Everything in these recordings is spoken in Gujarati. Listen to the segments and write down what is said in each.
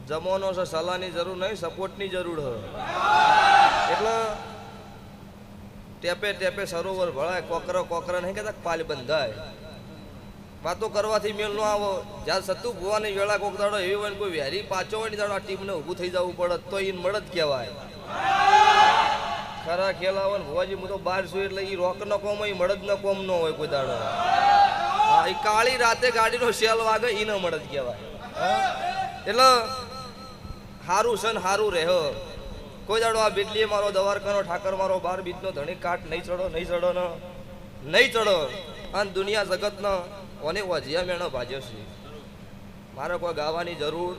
જમવાનો છે, સલાહની જરૂર નહીં, સપોર્ટની જરૂર છે. એટલે ટેપે ટેપે સરોવર ભળાય, કોકરા નહીં કહેતા પાલ બંધાય. વાતો કરવાથી મેળ ન આવો. જ્યાં સતુ ભુવાની વેળા કોક દાડો એવી હોય ને કોઈ વેરી પાછો હોય ને દાડો આ ટીમને ઊભું થઈ જવું પડે તો એને મળે જ કહેવાય. ખરા ખેલા હોય ને ભુવાજી હું તો બહાર છું એટલે એ રોક ન કોમ હોય, મળદ ન કોમ ન હોય કોઈ દાડો. હા, એ કાળી રાતે ગાડીનો શેલ વાગે એ ન મળદ કહેવાય. એટલે હારું છે ને હારું રહે. કોઈ દાડો આ બેટલીએ મારો દવારકાનો ઠાકર મારો 12 બીજનો ધણી કાટ નહીં ચડો નહીં ચડો. અને દુનિયા જગતનો કોને વજિયા મેળો ભાજ્યો છે. મારે કોઈ ગાવાની જરૂર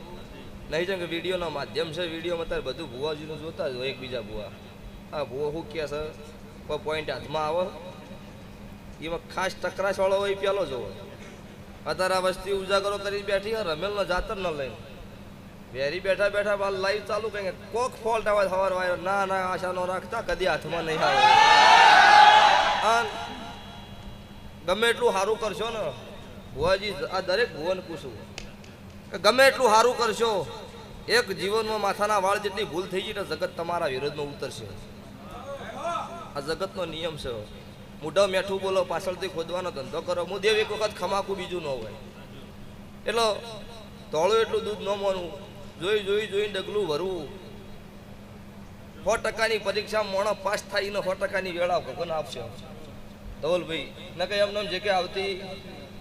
નહીં છે કે વિડીયોનો માધ્યમ છે. વિડીયોમાં અત્યારે બધું ભુવાજીનું જોતા જ હોય એકબીજા ભુવા. હા ભુવો શું કહે છે, કોઈ પોઈન્ટ હાથમાં આવે એમાં ખાસ ટકરાશવાળો હોય એ પેલો જોવો. અત્યારે આ વસ્તી ઉજાગરો કરી બેઠી હોય રમેલનો જાતર ન લઈને વેરી બેઠા બેઠા બાલ લાઈવ ચાલુ કંઈ કોક ફોલ્ટ આવે સવાર વાયો ના આશા ન રાખતા કદી હાથમાં નહીં આવે. ગમે એટલું સારું કરશો ને ભુવાજી, આ દરેક ભુવન પૂછું કે ગમે એટલું સારું કરશો, એક જીવનમાં માથાના વાળ જેટલી ભૂલ થઈ ગઈ તો જગત તમારા વિરોધમાં ઉતરશે. આ જગતનો નિયમ છે. મોઢા મેઠું બોલો, પાછળથી ખોદવાનો ધંધો કરો. હું દેવ એક વખત ખમાકું બીજું ન હોય. એટલે તોળું એટલું દૂધ ન મોનું, જોઈને ડગલું ભરવું. 100% પરીક્ષા મોણો પાસ થાય ને 100% વેળા ભગવાન આપશે. ધવલભાઈ ને કઈ એમને જે કે આવતી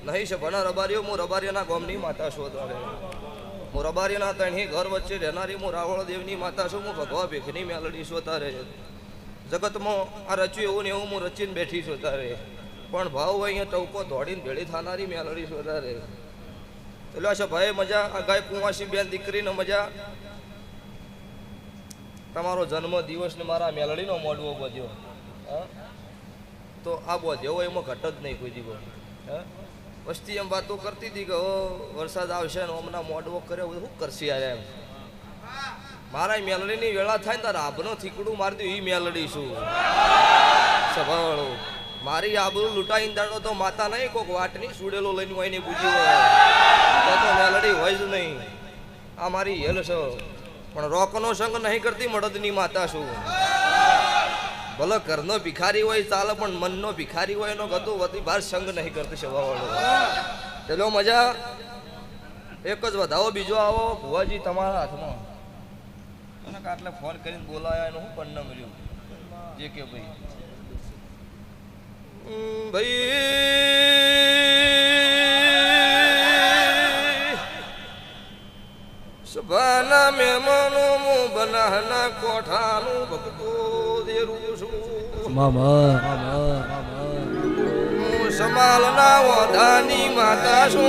નહીં છે. ભણા રબારીઓ, હું રબારીઓના ગામની માતા છું. હું રબારીઓના ત્રણેય ઘર વચ્ચે રહેનારી હું રાવળ દેવની માતા છું. હું ભગવા ભેખની મેલડી છું. તારે જગતમાં આ રચ્યું એવું ને એવું હું રચીને બેઠી છું. તારે પણ ભાવ અહીંયા ટવકો દોડીને ભેળી થનારી મેલડી છું. તારે એટલે છે ભાઈ મજા. આ ગાય કુંવાસી બેન દીકરીને મજા. તમારો જન્મ દિવસ ને મારા મેલડીનો મોડવો બધ્યો. હા તો આ બધ્યો હોય એમાં ઘટ જ નહીં કોઈ દિવસ. હા વસ્તી એમ વાતો કરતી હતી કે વરસાદ આવશે ને હમણાં મોડવો કર્યો શું કરશે યાર એમ. મારા મેલડીની વેળા થાય ને તાર આબનો થીકડું મારી દઉં એ મેલડી છું. સભાવાળો મારી આબરૂ લૂંટાઈને દાડો તો માતા નહીં, કોઈક વાટની સુડેલો લઈને હોય ને પૂછી હોય તો મેલડી હોય જ નહીં. આ મારી હેલ છે. પણ રોકનો સંગ નહીં કરતી, મળદની માતા છું. ભલે ઘરનો ભિખારી હોય ચાલે, પણ મનનો ભિખારી હોય એનો ગતો વતી બહાર સંગ નહીં કરતી. સભાવાળો ચલો મજા. એક જ વધાવો બીજો આવો ભુવાજી તમારા હાથમાં. આટલે ફોન કરીને બોલાયા એનું શું પણ ન મળ્યું જે કે ભાઈ સભાના મહેમાનો હું બનાના કોઠાનું ભક્તો દેરું છું. હું સમાલના ઓઢાની માતા છું.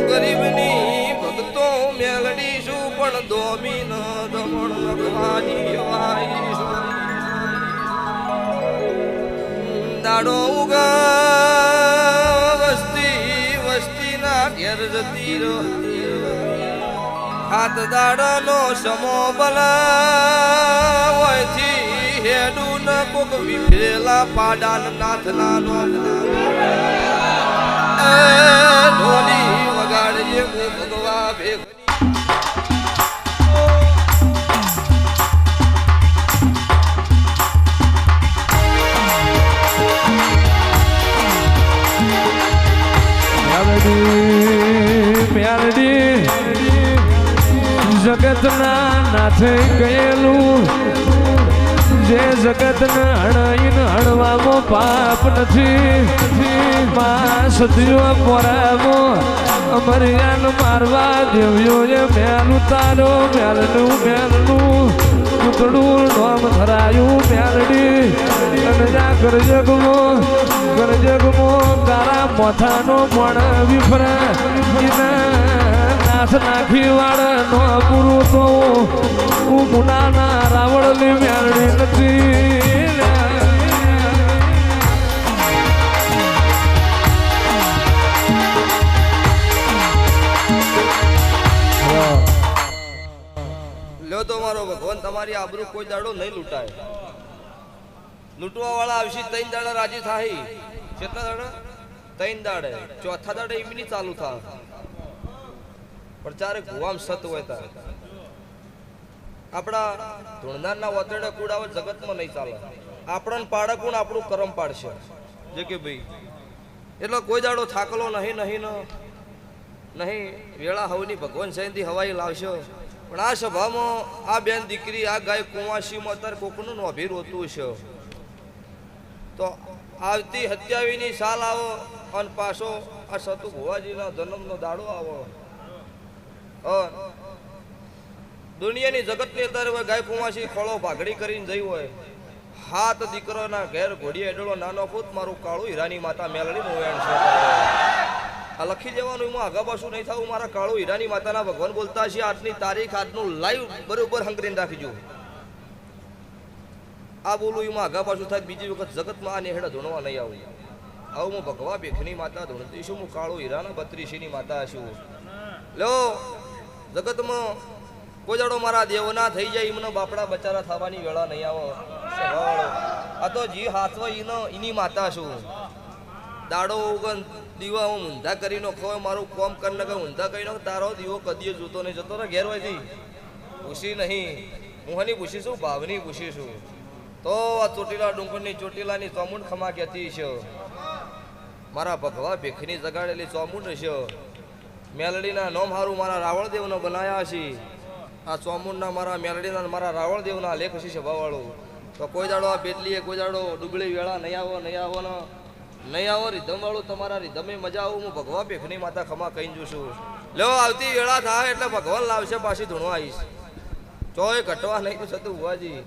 ગરીબની ભક્તો મેલડી છું, પણ દોમી ન દમણ લખવાની વાઈ છું. દાડો ઉગા વસ્તીના ઘેર જતી હાથ દાડાનો સમો બલા હોયથી હેડું ન કોક વિફરેલા પાડાન નાથના નો ઢોલી વગાડીએ ભગવા ભેગની. જગતના નાથે ગયેલું જે જગતને હણાઈને હણવામાં પાપ નથી. માં સદીઓ પોરામાં અમરિયાન મારવા દેવ્યોએ મેલું તારો મેલનું પૂતળું નામ ધરાયું મેલડી. અને જા કરજગમાં તારા મોથાનો મણ વિફરા નાથ નાખી વાળા નો પૂરું તો હું મુનાના રાવણની મેળડી નથી. લ્યો તો મારો ભગવાન તમારી આબરૂ કોઈ દાડો નહીં લૂંટાય. લૂંટવા વાળા આવશે 3 દાડા રાજી થાય. કેટલા દાડા? ત્રણ દાડે ચોથા દાડે એમની ચાલુ થાય પણ ચારે ગુવામ સત હોય તા આપણા ધૂણનારના વતેડે કુડાવ જગતમાં નહીં ચાલે આપણને પાડકું આપણું કરમ પાડશે જે કે ભાઈ એટલો કોઈ દાડો થાકલો નહીં નહીં વેળા હવની ભગવાન જયંતિ હવાઈ લાવશો પણ આ સભામાં આ બેન દીકરી આ ગાય કુંવાસીમાં અત્યારે કોકનું નોભી રોતું છે તો આવતી 27ની સાલ આવો અને પાછો આ સતુ ભુવાજીના જન્મનો દાડો આવો દુનિયાની જગતની અત્યારે ગાય કુંવાસી ખોળો ભાગડી કરીને જઈ હોય હાથ દીકરાના ઘેર ઘોડી એડળો નાનો પૂત મારું કાળું હીરાની માતા મેલડી મોવેણ છે આ લખી દેવાનું એમાં આગા પાછું નહીં થવું મારા કાળું હીરાની માતાના ભગવાન બોલતા છે આજની તારીખ આજનું લાઈવ બરોબર હંગરીને રાખજો આ બોલું એમાં આગા પાછું થાય બીજી વખત જગતમાં આ નેહડા ધૂણવા નહીં આવું આવું હું ભગવા ભેખની માતા ધૂણતી છું હું કાળું હીરાના 32ની માતા છું લો જગતમાં કોઈ જાડો મારા દેવના થઈ જાય એમને બાપડા બચારા થવાની વેળા નહીં આવો આ તો જી હાથવા એની માતા છું દાડો ઉગન દીવા હું ઊંધા કરીને ખોય મારું કોમ કર ને ઊંધા કરીને તારો દીવો કદીએ જોતો નહીં જતો ને ઘેર હોય પૂછી નહીં હું હની પૂછીશું ભાવની પૂછીશું તો આ ચોટીલા ડુંગરની ચોટીલાની ચોમુંડ ખમા કહેતી છે મારા ભગવા ભેખની જગાડેલી ચોમુંડ છે મેલડીના નોમ હારું મારા રાવળદેવનો બનાયા છે આ ચોમુંડના મારા મેલડીના મારા રાવળદેવના લેખ છે સભાવાળો તો કોઈ દાડો આ બેટલીએ કોઈ દાડો ડુબળી વેળા નહીં આવો ને નહીં આવો રીધમ વાળું તમારા રીધમે મજા આવું હું ભગવાન ભેખની માતા ખમા કહીને જોશું લો આવતી વેળા થાય એટલે ભગવાન લાવશે પાછી ધૂણવા આવીશ ચોય ઘટવા નહીં તો થતું ભુવાજી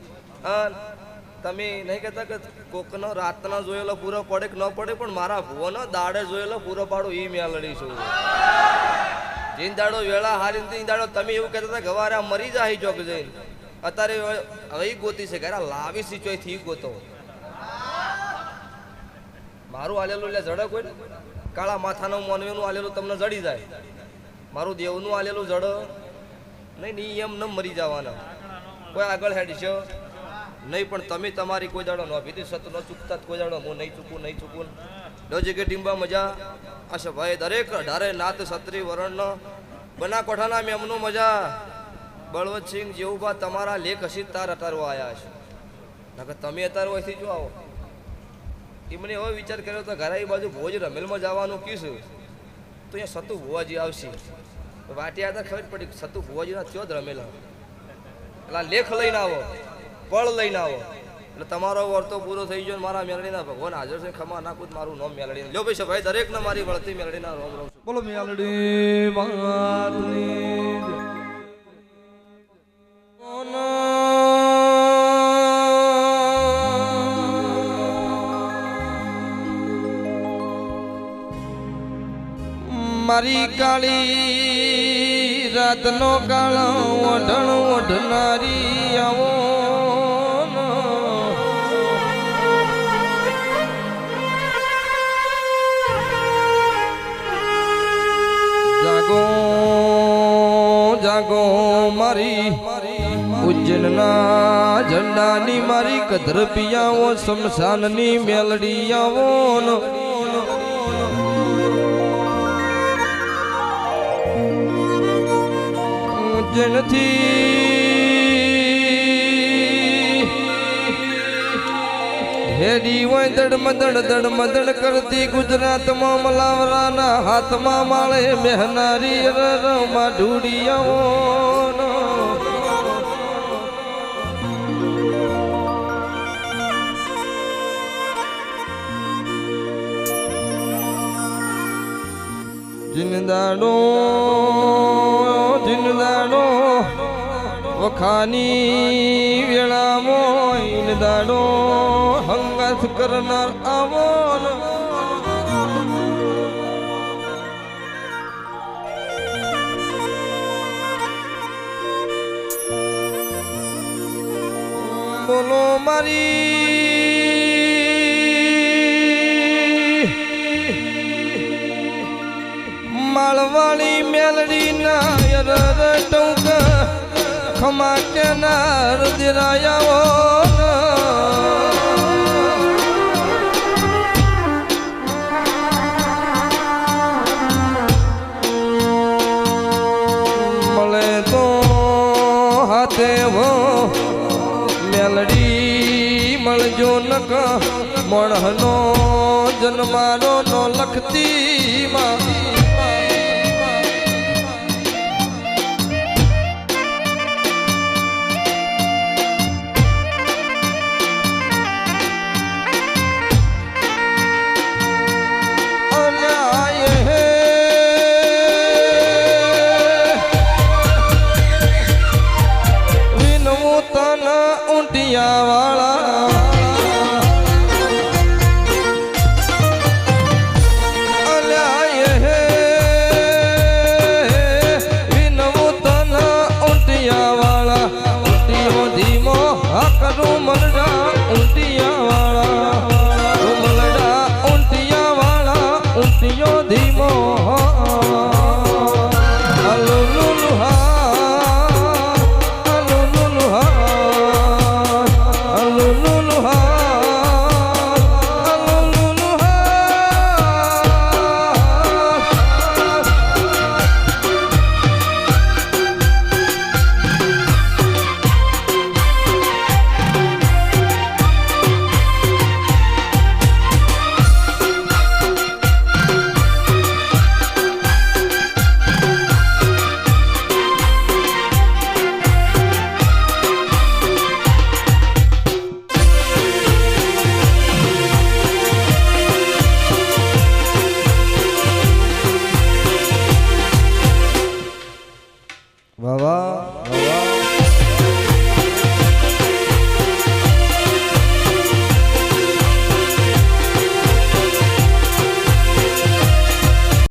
તમે નહીં કહેતા કે કોકનો રાતના જોયેલો પૂરો પડે કે ન પડે પણ મારા ભુવાનો દાડે જોયેલો પૂરો પાડો એ મેલડી છું જીન દાડો વેળા હારી દાડો તમે એવું કહેતા હતા ગવારે મરી જાય ચોક જઈને અત્યારે હવે ગોતી છે ઘરે લાવી સી ચોયથી ગોતો મારું આલેલું એટલે જડે કોઈ કાળા માથાનું મોનવેનું આલેલું તમને જડી જાય મારું દેવનું આલેલું જડ નહીં નિયમ ન મરી જવાના કોઈ આગળ હેડશો નહીં પણ તમે તમારી કોઈ દાડો ન ભીધી સત ન ચૂકતા કોઈ દાડો હું નહીં ચૂકું લો જગ્યાએ ટીમ્બા મજા આ સભાએ દરેક 18 નાત સત્રી વરણનો બનાકોઠાના મેમનું મજા બળવંતસિંહ જેવું બા તમારા લેખ હસી તાર અતારવા આવ્યા છે નકર તમે અતાર હોયથી જો આવો એ મને એવો વિચાર કર્યો તો ઘરે એ બાજુ ભોજ રમેલમાં જવાનું કીધું તો અહીંયા સતુ ભુવાજી આવશે વાટિયા હતા ખબર પડી સતુ ભુવાજીના થયો જ રમેલા એટલે લેખ લઈને આવો પળ લઈને આવો એટલે તમારો વર્તો પૂરો થઈ ગયો મારા મેલડીના ભગવાન હાજર છે ખમા નાખું મારું નામ મેલડી લ્યો ભાઈ ભાઈ દરેકને મારી વળતી મેલડીના રોમ રોમ બોલો મેલડી માતની મારી કાળી રાતનો કાળો ઓઢણ ઓઢનારી આવો જાગો જાગો મારી ઉજ્જૈનના ઝંડાની મારી કદર પિયાઓ શમશાનની મેલડી આવો જેનથી હેડી હોય દડ કરતી ગુજરાતમાં મલાવરાના હાથમાં માળે મહેનારી રમાં ઢૂડિયાઓ જિંદાડો વખાની વેળામાં ઇનદાડો હંગાથ કરનાર આવો બોલો મારી માળવાળી મેલડી ના ટૂંક ખમા કેનાર દિરાયાઓ મોણનો જન્મારો નો લખતી માં ધીમો